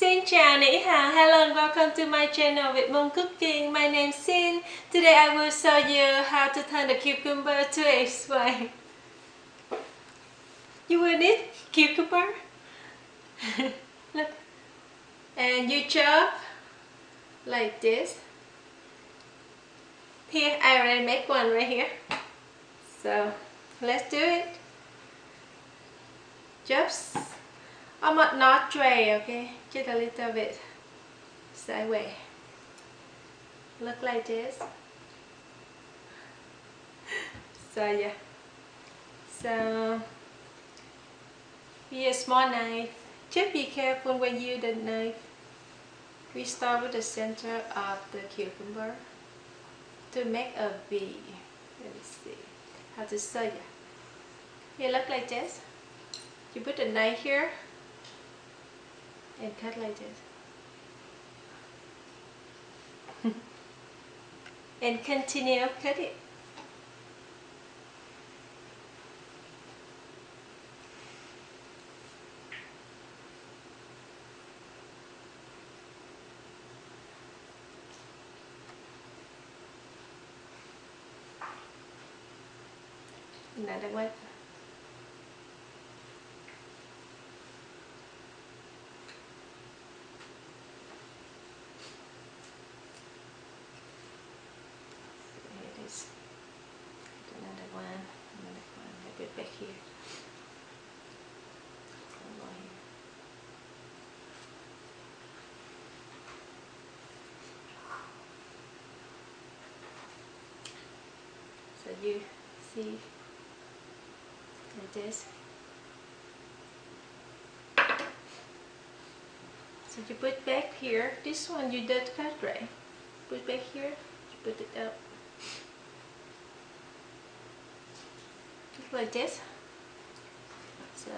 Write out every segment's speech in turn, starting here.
Xin chào, Nĩ Hào, hello and welcome to my channel with Mom Cooking. My name is Xin. Today I will show you how to turn the cucumber to a swan. You will need cucumber. Look. And you chop like this. Here, I already make one right here. So, let's do it. Just almost not dry, okay? Just a little bit sideways. Look like this. So yeah. So here's a small knife. Just be careful when you use the knife. We start with the center of the cucumber to make a V. Let me see how to show you. Here, look like this. You put the knife here and cut like this. And continue cut it. Another one. Here it is. Another one. I put back here. One more here. So you see like this. So you put back here. This one you did cut right. Put back here. You put it up. Just like this. So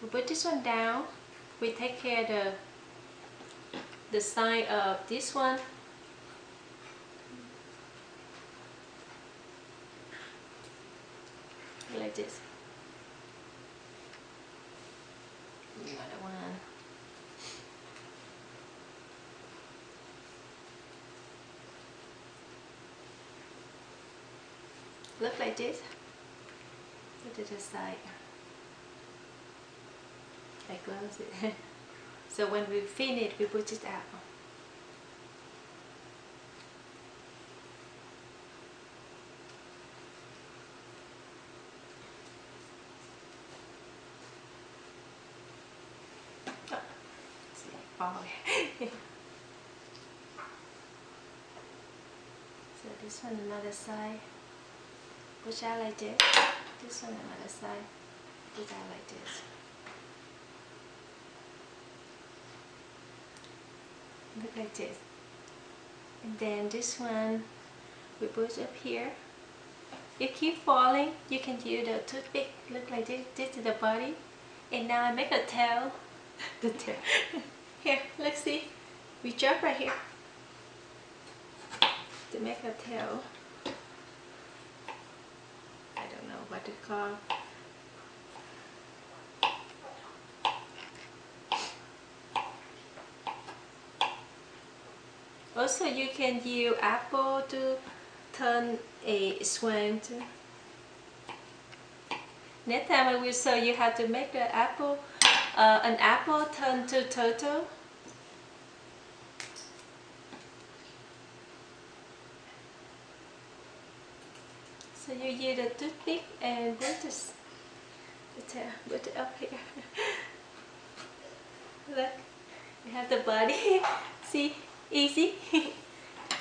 we put this one down. We take care of the side of this one. Like this. Another one. Look like this. Put it aside. I close it. So when we finish, we put it out. Oh. So this one another side. Push out like this. This one another side. Push out like this. Look like this. And then this one we push up here. If you keep falling, you can use the toothpick. Look like this. This is the body. And now I make a tail. The tail. Here, let's see. We chop right here to make a tail. I don't know what to call. Also, you can use apple to turn a swan too. Next time I will show you how to make the apple, an apple turn to turtle. So you use the toothpick and put it up here. Look, we have the body. See, easy.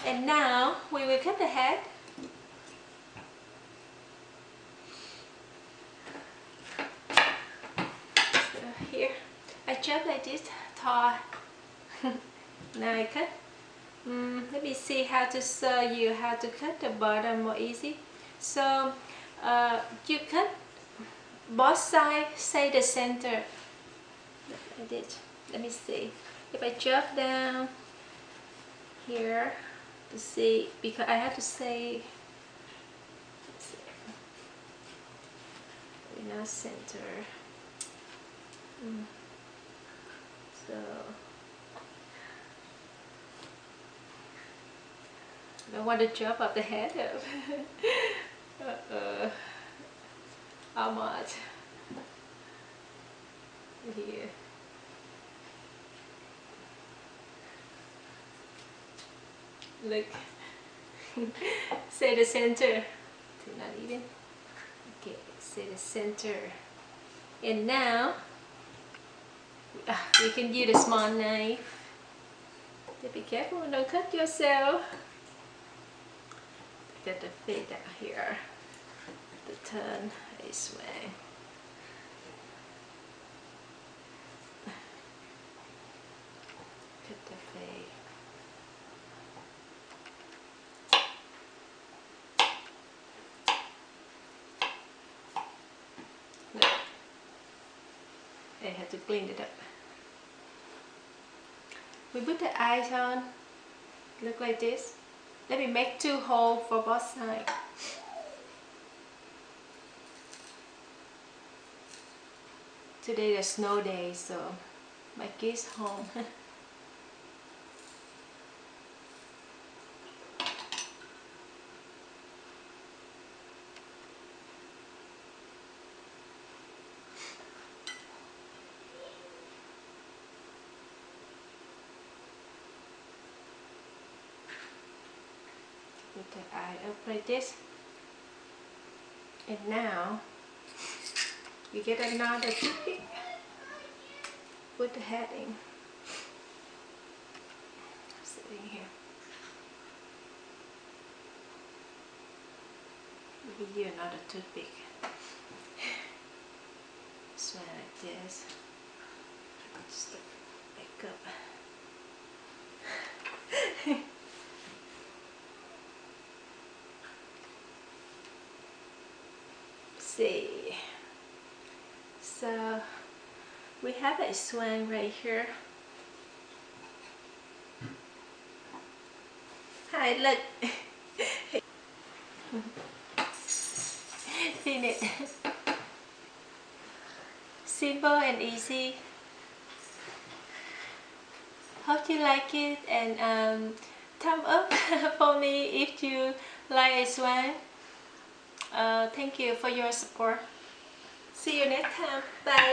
And now we will cut the head. So here, I chop like this, tall. Now I cut. Let me see how to show you how to cut the bottom more easy. So you cut both sides, say the center. Like this. Let me see. If I chop down here to see, because I have to say, we now center. So I want to chop off the head of Amaze here. Look, say the center. Not even. Okay, say the center. And now you can use a small knife. Be careful, don't cut yourself. Get the feet down here. The turn this way. Cut the feet. Look. I have to clean it up. We put the eyes on. Look like this. Let me make 2 holes for both sides. Today is a snow day, so my kids home. Put the eye up like this. And now you get another toothpick. Put the head in. Sitting here. Give you another toothpick. Smell like this. Stick back up. See. So we have a swan right here. Hi, look. Seen it. Simple and easy. Hope you like it, and thumb up for me if you like a swan. Thank you for your support. See you next time. Bye.